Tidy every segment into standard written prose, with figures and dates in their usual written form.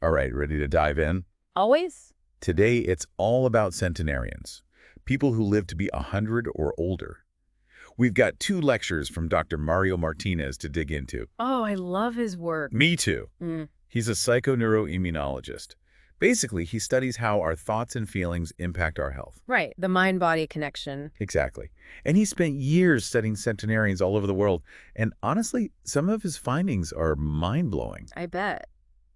All right, ready to dive in? Always? Today, it's all about centenarians, people who live to be 100 or older. We've got 2 lectures from Dr. Mario Martinez to dig into. Oh, I love his work. Me too. Mm, He's a psychoneuroimmunologist. Basically, he studies how our thoughts and feelings impact our health. right, the mind-body connection. Exactly. And he spent years studying centenarians all over the world. And honestly, some of his findings are mind-blowing. I bet.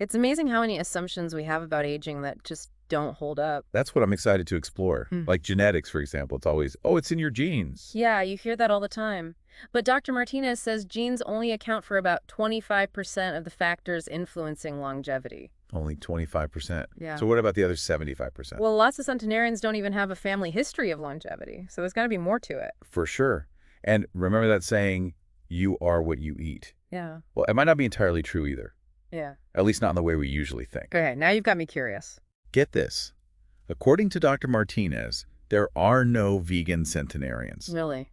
It's amazing how many assumptions we have about aging that just don't hold up. That's what I'm excited to explore. Hmm. Like genetics, for example. It's always, oh, it's in your genes. Yeah, you hear that all the time. But Dr. Martinez says genes only account for about 25% of the factors influencing longevity. Only 25%. Yeah. So what about the other 75%? Well, lots of centenarians don't even have a family history of longevity, so there's got to be more to it. For sure. And remember that saying, you are what you eat. Yeah. Well, it might not be entirely true either. Yeah. At least not in the way we usually think. Okay, now you've got me curious. Get this. According to Dr. Martinez, there are no vegan centenarians. Really?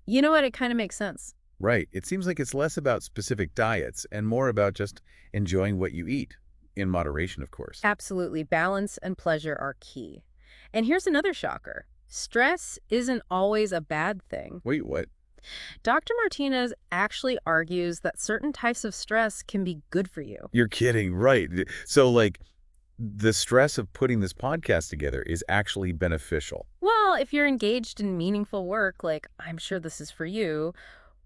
You know what? It kind of makes sense. Right. It seems like it's less about specific diets and more about just enjoying what you eat. In moderation, of course. Absolutely. Balance and pleasure are key. And here's another shocker. Stress isn't always a bad thing. Wait, what? Dr. Martinez actually argues that certain types of stress can be good for you. You're kidding, right. So, like, the stress of putting this podcast together is actually beneficial. Well, if you're engaged in meaningful work, like I'm sure this is for you,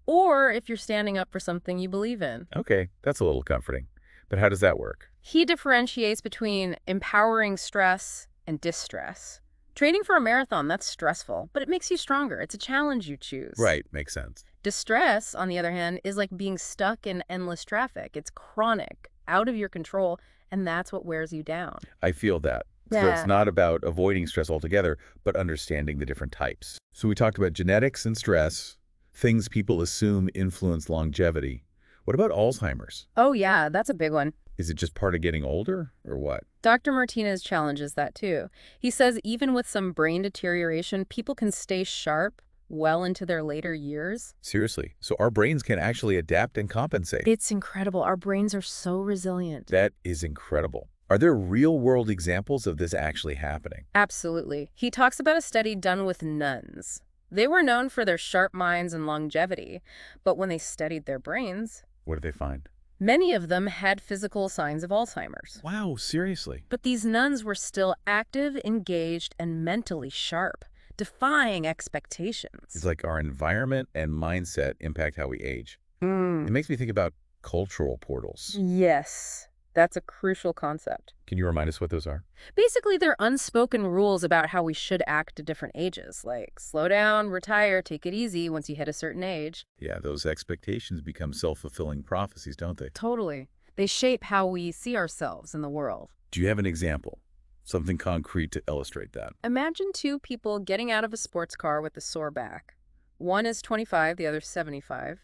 or if you're standing up for something you believe in. Okay, that's a little comforting. But how does that work? He differentiates between empowering stress and distress. Training for a marathon, that's stressful, but it makes you stronger. It's a challenge you choose. Right, makes sense. Distress, on the other hand, is like being stuck in endless traffic. It's chronic, out of your control, and that's what wears you down. I feel that. So Yeah. it's not about avoiding stress altogether, but understanding the different types. So we talked about genetics and stress, things people assume influence longevity. What about Alzheimer's? Oh yeah, that's a big one. Is it just part of getting older, or what? Dr. Martinez challenges that too. He says even with some brain deterioration, people can stay sharp well into their later years. Seriously. So our brains can actually adapt and compensate. It's incredible. Our brains are so resilient. That is incredible. Are there real-world examples of this actually happening? Absolutely. He talks about a study done with nuns. They were known for their sharp minds and longevity, but when they studied their brains, What did they find? many of them had physical signs of Alzheimer's. Wow, seriously. But these nuns were still active, engaged, and mentally sharp, defying expectations. It's like our environment and mindset impact how we age. Mm. It makes me think about cultural portals. Yes, that's a crucial concept. Can you remind us what those are? Basically, they're unspoken rules about how we should act at different ages, like slow down, retire, take it easy once you hit a certain age. Yeah, those expectations become self-fulfilling prophecies, don't they? Totally. They shape how we see ourselves in the world. Do you have an example? Something concrete to illustrate that. Imagine 2 people getting out of a sports car with a sore back. One is 25, the other's 75.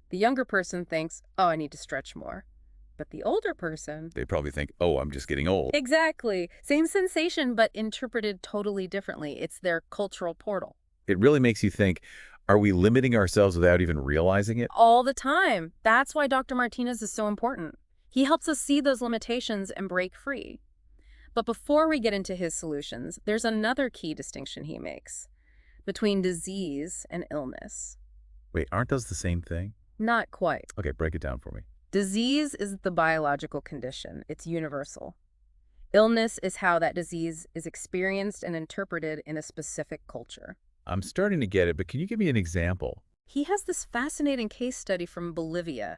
The younger person thinks, oh, I need to stretch more. But the older person... They probably think, oh, I'm just getting old. Exactly. Same sensation, but interpreted totally differently. It's their cultural portal. It really makes you think, are we limiting ourselves without even realizing it? All the time. That's why Dr. Martinez is so important. He helps us see those limitations and break free. But before we get into his solutions, there's another key distinction he makes between disease and illness. Wait, aren't those the same thing? Not quite. Okay, break it down for me. Disease is the biological condition. It's universal. Illness is how that disease is experienced and interpreted in a specific culture. I'm starting to get it, but can you give me an example? He has this fascinating case study from Bolivia.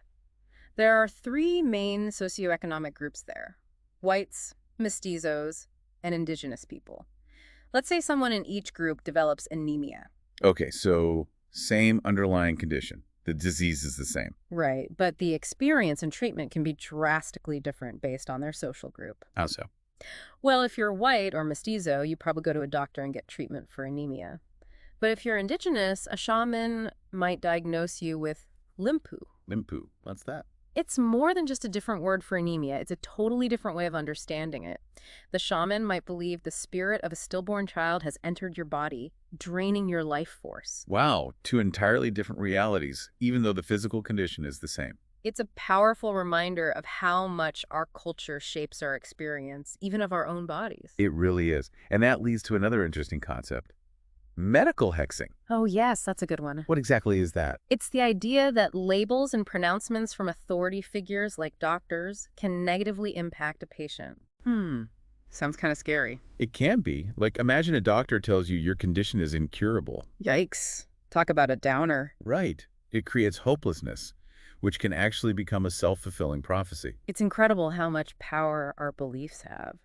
There are 3 main socioeconomic groups there: whites, mestizos, and indigenous people. Let's say someone in each group develops anemia. Okay, so same underlying condition. The disease is the same. Right, but the experience and treatment can be drastically different based on their social group. How so? Well, if you're white or mestizo, you probably go to a doctor and get treatment for anemia. But if you're indigenous, a shaman might diagnose you with limpu. Limpu. What's that? It's more than just a different word for anemia. It's a totally different way of understanding it. The shaman might believe the spirit of a stillborn child has entered your body, draining your life force. Wow, 2 entirely different realities, even though the physical condition is the same. It's a powerful reminder of how much our culture shapes our experience, even of our own bodies. It really is. And that leads to another interesting concept, medical hexing. Oh, yes, that's a good one. What exactly is that? It's the idea that labels and pronouncements from authority figures like doctors can negatively impact a patient. Sounds kind of scary. It can be. Like, imagine a doctor tells you your condition is incurable. Yikes. Talk about a downer. Right. It creates hopelessness, which can actually become a self-fulfilling prophecy. It's incredible how much power our beliefs have.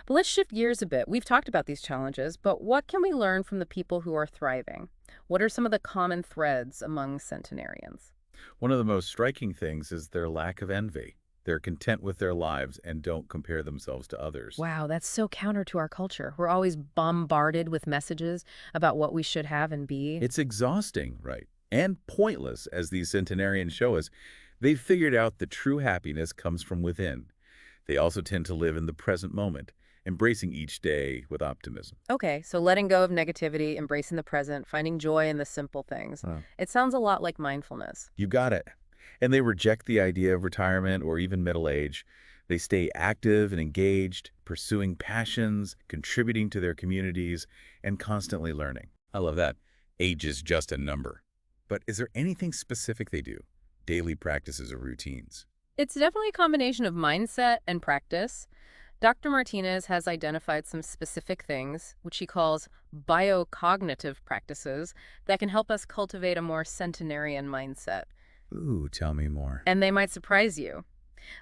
But let's shift gears a bit. We've talked about these challenges, but what can we learn from the people who are thriving? What are some of the common threads among centenarians? One of the most striking things is their lack of envy. They're content with their lives and don't compare themselves to others. Wow, that's so counter to our culture. We're always bombarded with messages about what we should have and be. It's exhausting, right? And pointless, as these centenarians show us. They've figured out that true happiness comes from within. They also tend to live in the present moment, embracing each day with optimism. Okay, so letting go of negativity, embracing the present, finding joy in the simple things. Huh. It sounds a lot like mindfulness. You got it. And they reject the idea of retirement or even middle age. They stay active and engaged, pursuing passions, contributing to their communities, and constantly learning. I love that. Age is just a number. But is there anything specific they do? Daily practices or routines? It's definitely a combination of mindset and practice. Dr. Martinez has identified some specific things, which he calls biocognitive practices, that can help us cultivate a more centenarian mindset. Ooh, tell me more. And they might surprise you,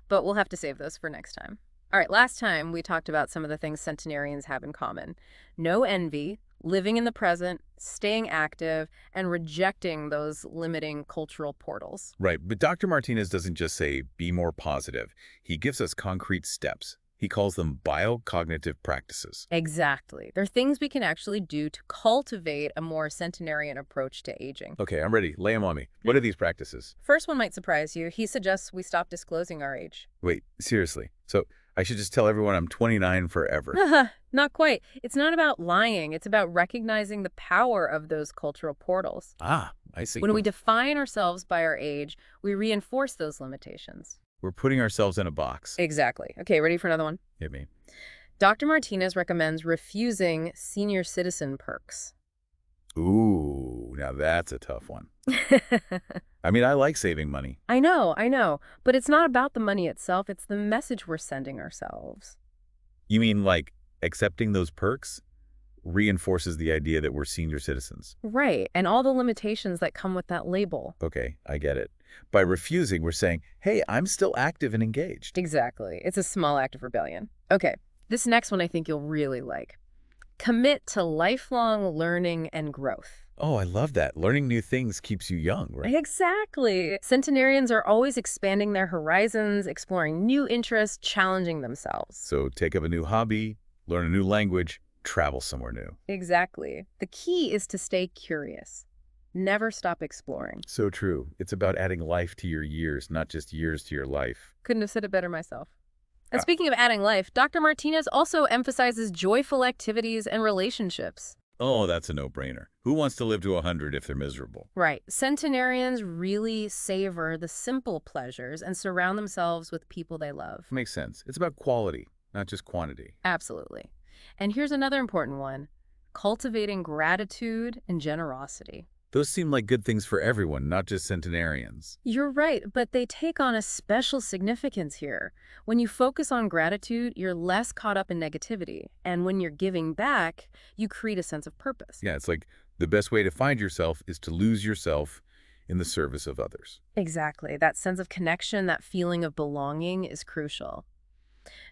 but we'll have to save those for next time. All right, last time we talked about some of the things centenarians have in common. No envy, living in the present, staying active, and rejecting those limiting cultural portals. Right, but Dr. Martinez doesn't just say, be more positive. He gives us concrete steps. He calls them biocognitive practices. Exactly. They're things we can actually do to cultivate a more centenarian approach to aging. Okay, I'm ready. Lay them on me. What are these practices? First one might surprise you. He suggests we stop disclosing our age. Wait, seriously. So I should just tell everyone I'm 29 forever. Not quite. It's not about lying. It's about recognizing the power of those cultural portals. Ah, I see. When we define ourselves by our age, we reinforce those limitations. We're putting ourselves in a box. Exactly. Okay, ready for another one? Hit me. Dr. Martinez recommends refusing senior citizen perks. Ooh, now that's a tough one. I mean, I like saving money. I know. But it's not about the money itself. It's the message we're sending ourselves. You mean like accepting those perks reinforces the idea that we're senior citizens? Right. And all the limitations that come with that label. Okay, I get it. By refusing, we're saying, hey, I'm still active and engaged. Exactly. It's a small act of rebellion. Okay, this next one I think you'll really like. Commit to lifelong learning and growth. Oh, I love that. Learning new things keeps you young, right? Exactly. Centenarians are always expanding their horizons, exploring new interests, challenging themselves. So take up a new hobby, learn a new language, travel somewhere new. Exactly. The key is to stay curious. Never stop exploring. So true. It's about adding life to your years, not just years to your life. Couldn't have said it better myself. And speaking of adding life, Dr. Martinez also emphasizes joyful activities and relationships. Oh, that's a no-brainer. Who wants to live to 100 if they're miserable? Right. Centenarians really savor the simple pleasures and surround themselves with people they love. Makes sense. It's about quality, not just quantity. Absolutely. And here's another important one. Cultivating gratitude and generosity. Those seem like good things for everyone, not just centenarians. You're right, but they take on a special significance here. When you focus on gratitude, you're less caught up in negativity. And when you're giving back, you create a sense of purpose. Yeah, it's like the best way to find yourself is to lose yourself in the service of others. Exactly. That sense of connection, that feeling of belonging is crucial.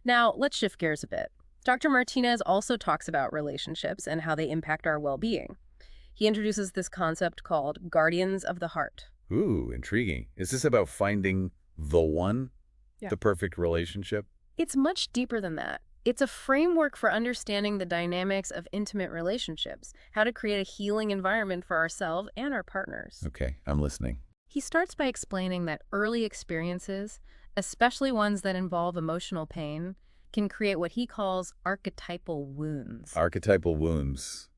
Now, let's shift gears a bit. Dr. Martinez also talks about relationships and how they impact our well-being. He introduces this concept called guardians of the heart. Ooh, intriguing. Is this about finding the one? Yeah. The perfect relationship? It's much deeper than that. It's a framework for understanding the dynamics of intimate relationships, how to create a healing environment for ourselves and our partners. Okay, I'm listening. He starts by explaining that early experiences, especially ones that involve emotional pain, can create what he calls archetypal wounds. Archetypal wounds.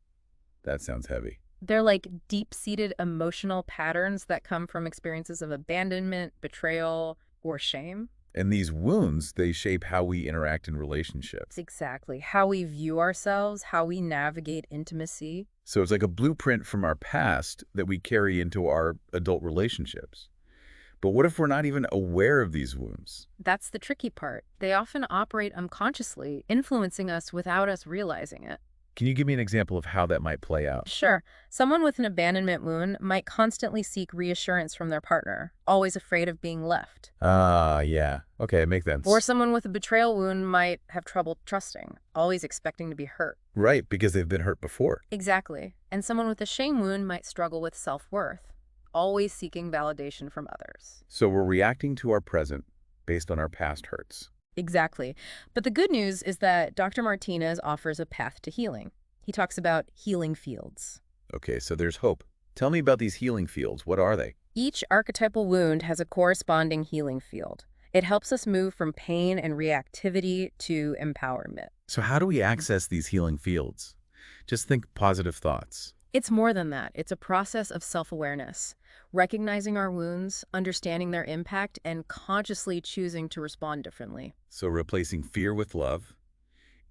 That sounds heavy. They're like deep-seated emotional patterns that come from experiences of abandonment, betrayal, or shame. And these wounds, they shape how we interact in relationships. Exactly. How we view ourselves, how we navigate intimacy. So it's like a blueprint from our past that we carry into our adult relationships. But what if we're not even aware of these wounds? That's the tricky part. They often operate unconsciously, influencing us without us realizing it. Can you give me an example of how that might play out? Sure, someone with an abandonment wound might constantly seek reassurance from their partner, always afraid of being left. Ah, yeah. Okay, it makes Or sense. someone with a betrayal wound might have trouble trusting, always expecting to be hurt. Right, because they've been hurt before. Exactly. And someone with a shame wound might struggle with self-worth, always seeking validation from others. So we're reacting to our present based on our past hurts. Exactly. But the good news is that Dr. Martinez offers a path to healing. He talks about healing fields. Okay, so there's hope. Tell me about these healing fields. What are they? Each archetypal wound has a corresponding healing field. It helps us move from pain and reactivity to empowerment. So how do we access these healing fields? Just think positive thoughts. It's more than that. It's a process of self-awareness, recognizing our wounds, understanding their impact, and consciously choosing to respond differently. So replacing fear with love,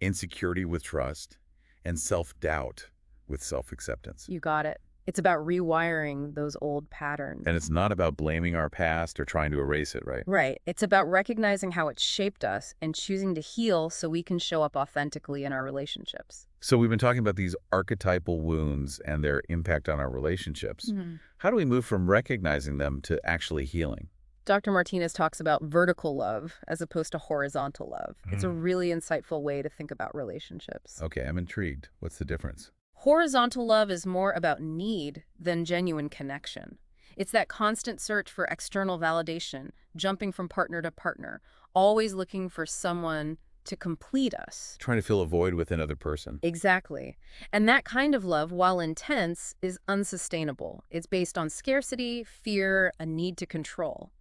insecurity with trust, and self-doubt with self-acceptance. You got it. It's about rewiring those old patterns. And it's not about blaming our past or trying to erase it, right? Right. It's about recognizing how it shaped us and choosing to heal so we can show up authentically in our relationships. So we've been talking about these archetypal wounds and their impact on our relationships. How do we move from recognizing them to actually healing? Dr. Martinez talks about vertical love as opposed to horizontal love. It's a really insightful way to think about relationships. Okay, I'm intrigued. What's the difference? Horizontal love is more about need than genuine connection. It's that constant search for external validation, jumping from partner to partner, always looking for someone to complete us. Trying to fill a void with another person. Exactly. And that kind of love, while intense, is unsustainable. It's based on scarcity, fear, a need to control.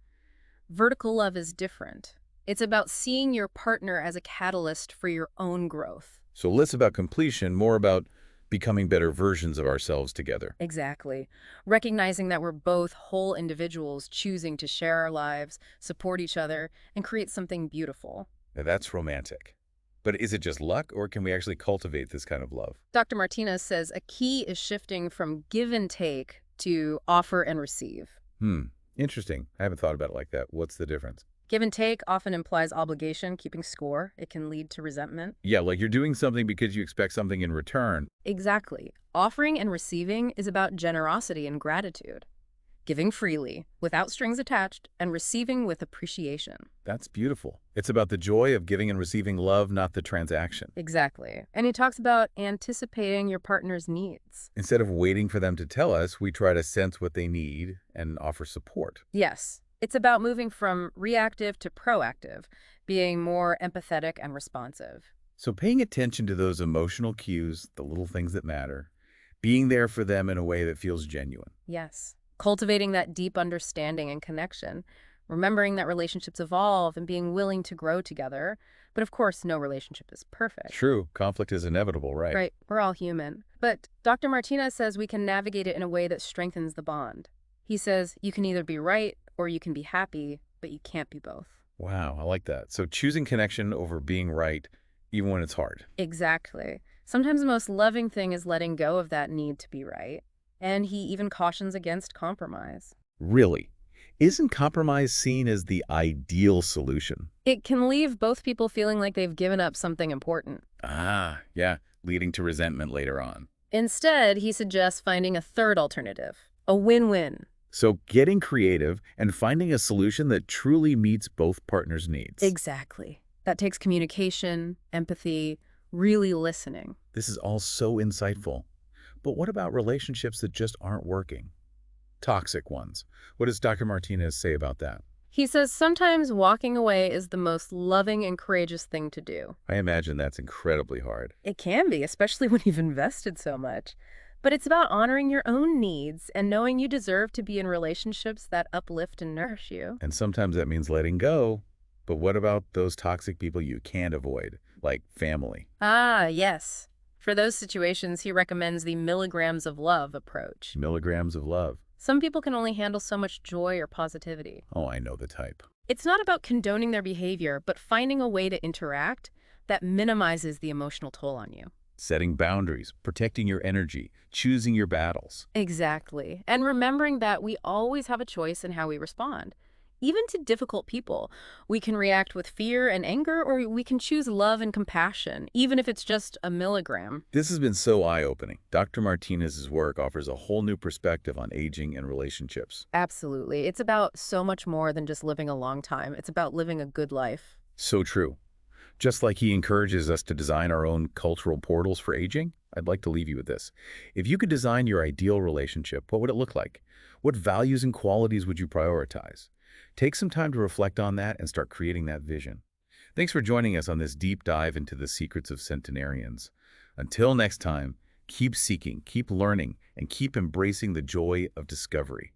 Vertical love is different. It's about seeing your partner as a catalyst for your own growth. So less about completion, more about becoming better versions of ourselves together. Exactly. Recognizing that we're both whole individuals choosing to share our lives, support each other, and create something beautiful. Now, that's romantic. But is it just luck, or can we actually cultivate this kind of love? Dr. Martinez says a key is shifting from give and take to offer and receive. Interesting. I haven't thought about it like that. What's the difference? Give and take often implies obligation, keeping score. It can lead to resentment. Yeah, like you're doing something because you expect something in return. Exactly. Offering and receiving is about generosity and gratitude. Giving freely, without strings attached, and receiving with appreciation. That's beautiful. It's about the joy of giving and receiving love, not the transaction. Exactly. And he talks about anticipating your partner's needs. Instead of waiting for them to tell us, we try to sense what they need and offer support. Yes. It's about moving from reactive to proactive, being more empathetic and responsive. So paying attention to those emotional cues, the little things that matter, being there for them in a way that feels genuine. Yes. Cultivating that deep understanding and connection, remembering that relationships evolve and being willing to grow together. But of course, no relationship is perfect. True, conflict is inevitable, right? Right. We're all human. But Dr. Martinez says we can navigate it in a way that strengthens the bond. He says you can either be right or you can be happy, but you can't be both. Wow, I like that. So choosing connection over being right, even when it's hard. Exactly. Sometimes the most loving thing is letting go of that need to be right. And he even cautions against compromise. Really? Isn't compromise seen as the ideal solution? It can leave both people feeling like they've given up something important. Ah, yeah, leading to resentment later on. Instead, he suggests finding a third alternative, a win-win. So getting creative and finding a solution that truly meets both partners' needs. Exactly. That takes communication, empathy, really listening. This is all so insightful. But what about relationships that just aren't working? Toxic ones. What does Dr. Martinez say about that? He says sometimes walking away is the most loving and courageous thing to do. I imagine that's incredibly hard. It can be, especially when you've invested so much. But it's about honoring your own needs and knowing you deserve to be in relationships that uplift and nourish you. And sometimes that means letting go. But what about those toxic people you can't avoid, like family? Ah, yes. For For those situations, he recommends the milligrams of love approach. Milligrams of love. Some people can only handle so much joy or positivity. Oh, I know the type. It's not about condoning their behavior, but finding a way to interact that minimizes the emotional toll on you. Setting boundaries, protecting your energy, choosing your battles. Exactly. And remembering that we always have a choice in how we respond. Even to difficult people, we can react with fear and anger, or we can choose love and compassion, even if it's just a milligram. This has been so eye-opening. Dr. Martinez's work offers a whole new perspective on aging and relationships. Absolutely. It's about so much more than just living a long time. It's about living a good life. So true. Just like he encourages us to design our own cultural portals for aging, I'd like to leave you with this. If you could design your ideal relationship, what would it look like? What values and qualities would you prioritize? Take some time to reflect on that and start creating that vision. Thanks for joining us on this deep dive into the secrets of centenarians. Until next time, keep seeking, keep learning, and keep embracing the joy of discovery.